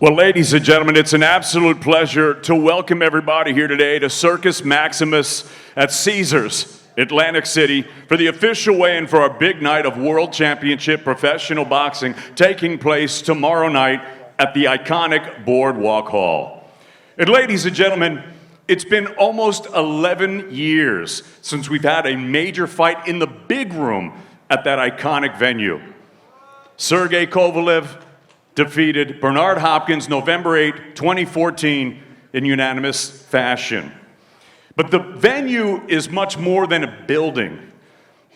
Well, ladies and gentlemen, it's an absolute pleasure to welcome everybody here today to Circus Maximus at Caesars, Atlantic City, for the official weigh-in for our big night of World Championship Professional Boxing taking place tomorrow night at the iconic Boardwalk Hall. And ladies and gentlemen, it's been almost 11 years since we've had a major fight in the big room at that iconic venue. Sergey Kovalev defeated Bernard Hopkins November 8, 2014 in unanimous fashion. But the venue is much more than a building.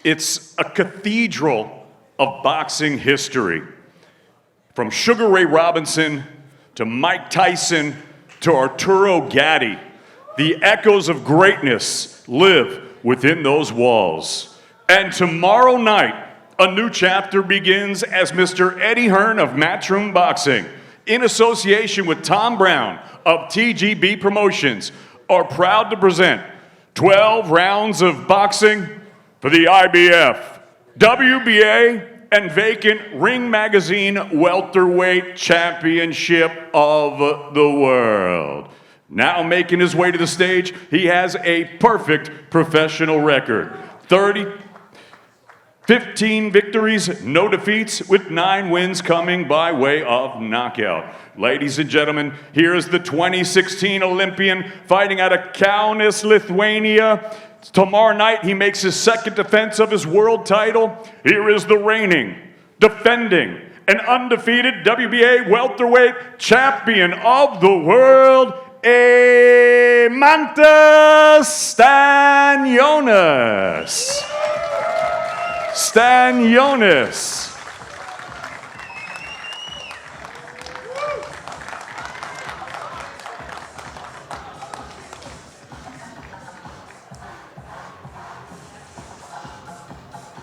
It's a cathedral of boxing history. From Sugar Ray Robinson to Mike Tyson to Arturo Gatti, the echoes of greatness live within those walls. And tomorrow night, a new chapter begins as Mr. Eddie Hearn of Matchroom Boxing, in association with Tom Brown of TGB Promotions, are proud to present 12 rounds of boxing for the IBF, WBA, and vacant Ring Magazine Welterweight Championship of the World. Now making his way to the stage, he has a perfect professional record. 15 victories, no defeats, with 9 wins coming by way of knockout. Ladies and gentlemen, here is the 2016 Olympian fighting out of Kaunas, Lithuania. Tomorrow night, he makes his second defense of his world title. Here is the reigning, defending, and undefeated WBA welterweight champion of the world, Eimantas Stanionis. Stanionis.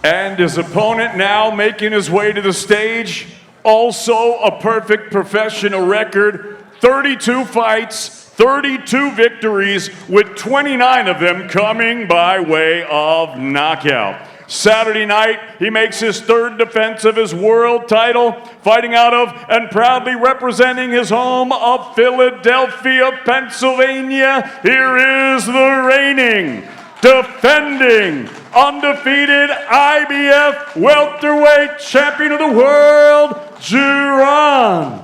And his opponent now making his way to the stage, also a perfect professional record, 32 fights, 32 victories, with 29 of them coming by way of knockout. Saturday night, he makes his third defense of his world title, fighting out of and proudly representing his home of Philadelphia, Pennsylvania. Here is the reigning, defending, undefeated IBF welterweight champion of the world, Jaron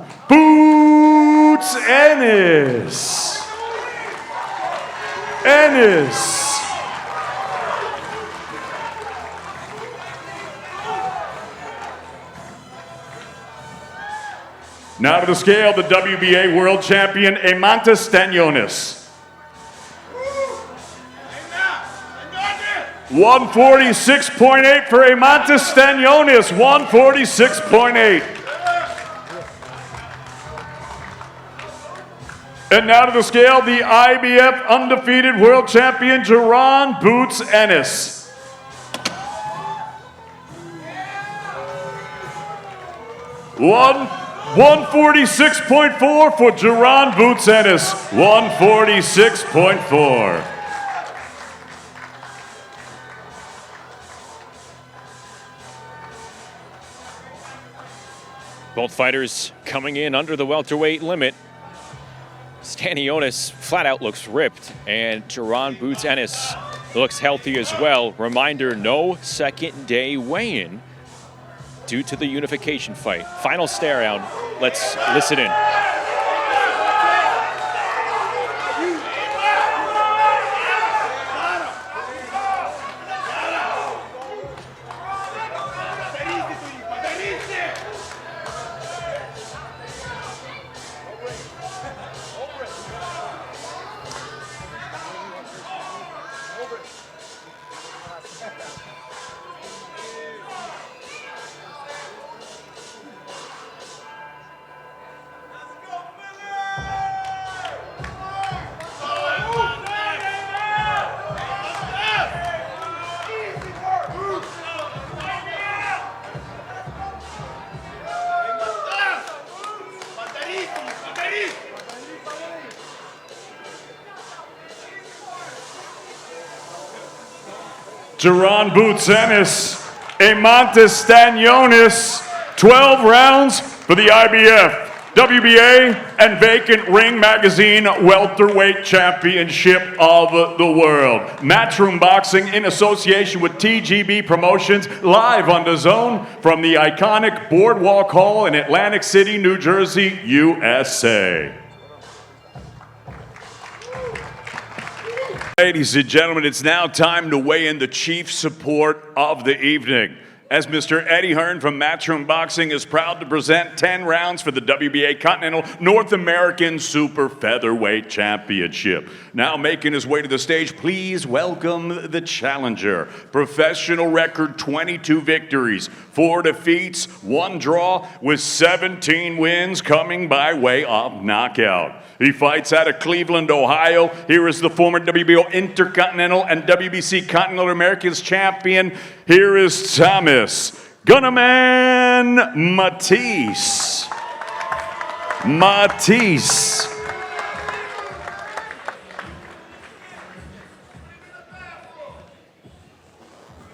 Ennis. Now to the scale, the WBA world champion, Eimantas Stanionis. 146.8 for Eimantas Stanionis, 146.8. And now to the scale, the IBF undefeated world champion, Jaron Ennis. 146.4 for Jaron Ennis, 146.4. Both fighters coming in under the welterweight limit. Stanionis flat out looks ripped, and Jaron Ennis looks healthy as well. Reminder, no second day weigh-in due to the unification fight. Final stare down. Let's listen in. Jaron Ennis, Eimantas Stanionis, 12 rounds for the IBF, WBA and Vacant Ring Magazine Welterweight Championship of the World. Matchroom Boxing in association with TGB Promotions, live on DAZN from the iconic Boardwalk Hall in Atlantic City, New Jersey, USA. Ladies and gentlemen, it's now time to weigh in the chief support of the evening, as Mr. Eddie Hearn from Matchroom Boxing is proud to present 10 rounds for the WBA Continental North American Super Featherweight Championship. Now making his way to the stage, please welcome the challenger. Professional record 22 victories, 4 defeats, 1 draw, with 17 wins coming by way of knockout. He fights out of Cleveland, Ohio. Here is the former WBO Intercontinental and WBC Continental Americas champion. Here is Thomas Gunnerman Mattice.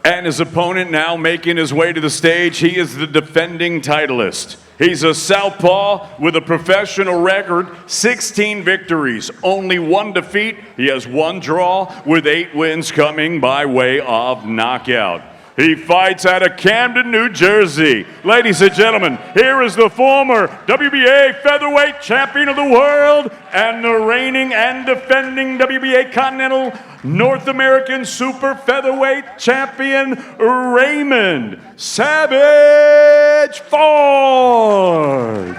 And his opponent now making his way to the stage. He is the defending titleist. He's a southpaw with a professional record, 16 victories, only 1 defeat. He has 1 draw with 8 wins coming by way of knockout. He fights out of Camden, New Jersey. Ladies and gentlemen, here is the former WBA Featherweight Champion of the World and the reigning and defending WBA Continental North American Super Featherweight Champion, Raymond "Savage" Ford.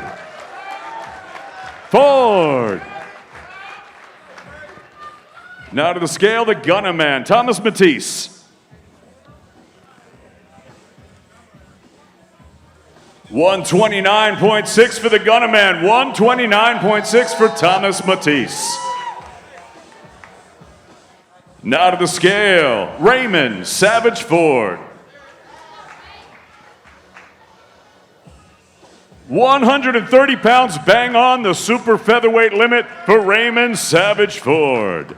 Now to the scale, the Gunnerman, Thomas Mattice. 129.6 for the Gunnerman, 129.6 for Thomas Mattice. Now to the scale, Raymond "Savage" Ford. 130 pounds, bang on the super featherweight limit for Raymond "Savage" Ford.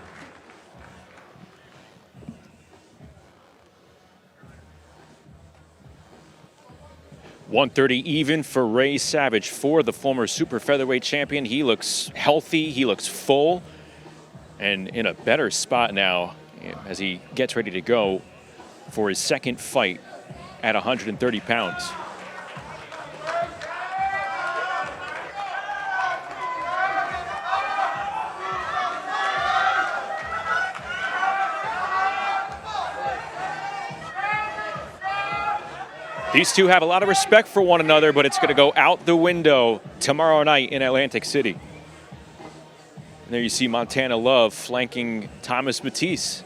$130 even for Ray Savage Ford, the former super featherweight champion. He looks healthy, he looks full, and in a better spot now as he gets ready to go for his second fight at 130 pounds. These two have a lot of respect for one another, but it's going to go out the window tomorrow night in Atlantic City. And there you see Montana Love flanking Thomas Mattice,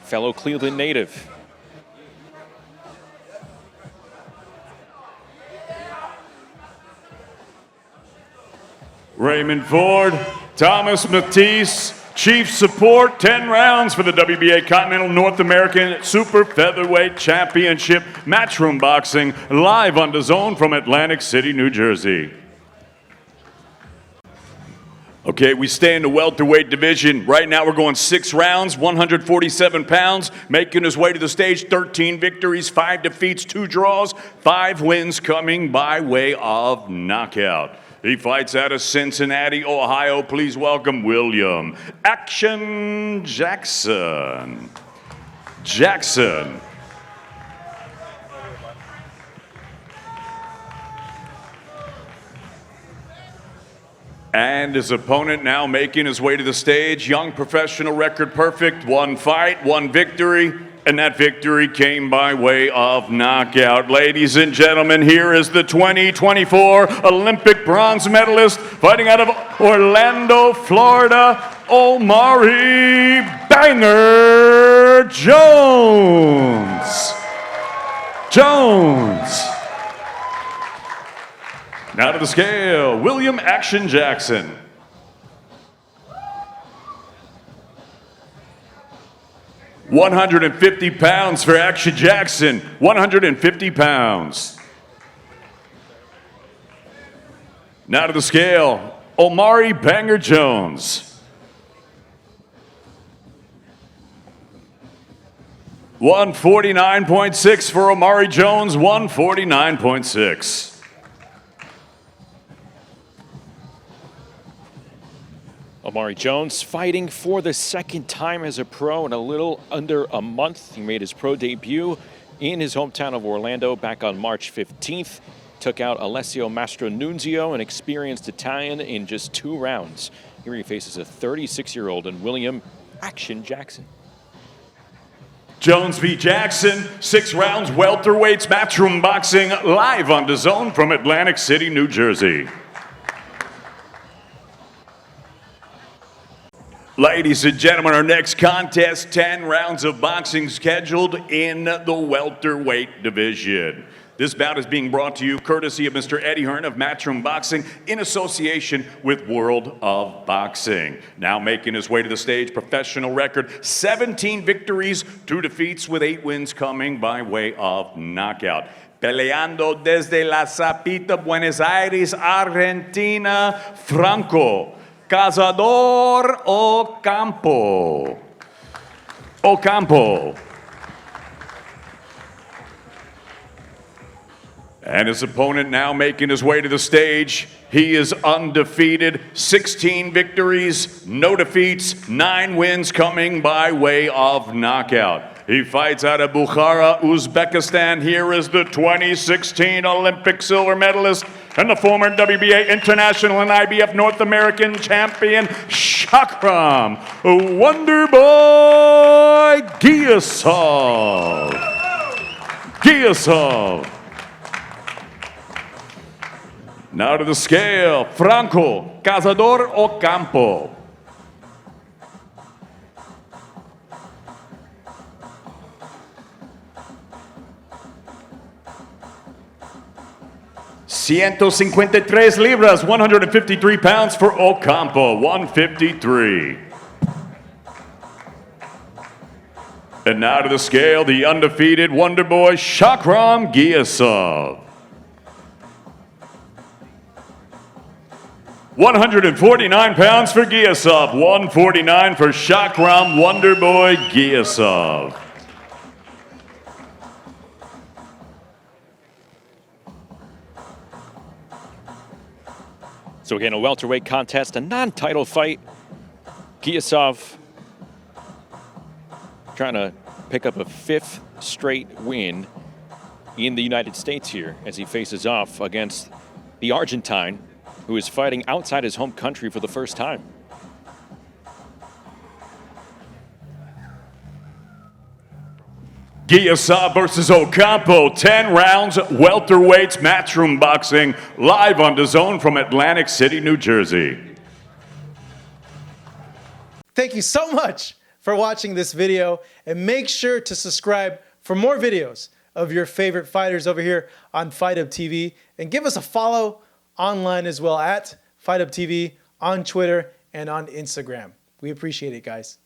fellow Cleveland native. Raymond Ford, Thomas Mattice, chief support, 10 rounds for the WBA Continental North American Super Featherweight Championship. Matchroom Boxing, live on DAZN from Atlantic City, New Jersey. Okay, we stay in the welterweight division. Right now we're going 6 rounds, 147 pounds. Making his way to the stage, 13 victories, 5 defeats, 2 draws, 5 wins coming by way of knockout. He fights out of Cincinnati, Ohio. Please welcome William "Action" Jackson. And his opponent now making his way to the stage. Young professional record perfect, 1 fight, 1 victory. And that victory came by way of knockout. Ladies and gentlemen, here is the 2024 Olympic bronze medalist fighting out of Orlando, Florida, Omari "Banger" Jones. Now to the scale, William "Action" Jackson. 150 pounds for Action Jackson, 150 pounds. Now to the scale, Omari "Banger" Jones. 149.6 for Omari Jones, 149.6. Omari Jones fighting for the second time as a pro in a little under a month. He made his pro debut in his hometown of Orlando back on March 15th. Took out Alessio Mastronunzio, an experienced Italian, in just 2 rounds. Here he faces a 36-year-old and William Action Jackson. Jones v. Jackson, 6 rounds, welterweights, matchroom boxing, live on DAZN from Atlantic City, New Jersey. Ladies and gentlemen, our next contest, 10 rounds of boxing scheduled in the welterweight division. This bout is being brought to you courtesy of Mr. Eddie Hearn of Matchroom Boxing in association with World of Boxing. Now making his way to the stage, professional record, 17 victories, 2 defeats with 8 wins coming by way of knockout. Peleando desde La Zapita, Buenos Aires, Argentina, Franco Cazador Ocampo. And his opponent now making his way to the stage. He is undefeated, 16 victories, no defeats, 9 wins coming by way of knockout. He fights out of Bukhara, Uzbekistan. Here is the 2016 Olympic silver medalist and the former WBA International and IBF North American champion, Shakram Wonderboy Giasov. Now to the scale, Franco Cazador Ocampo. $153 libras, 153 pounds for Ocampo, 153. And now to the scale, the undefeated Wonderboy Shakram Giasov. 149 pounds for Giasov, 149 for Shakram Wonderboy Giasov. So again, a welterweight contest, a non-title fight. Giasov trying to pick up a 5th straight win in the United States here as he faces off against the Argentine, who is fighting outside his home country for the first time. Giasov versus Ocampo, 10 rounds, welterweights, matchroom boxing, live on DAZN from Atlantic City, New Jersey. Thank you so much for watching this video, and make sure to subscribe for more videos of your favorite fighters over here on Fight Up TV, and give us a follow online as well at Fight Up TV on Twitter and on Instagram. We appreciate it, guys.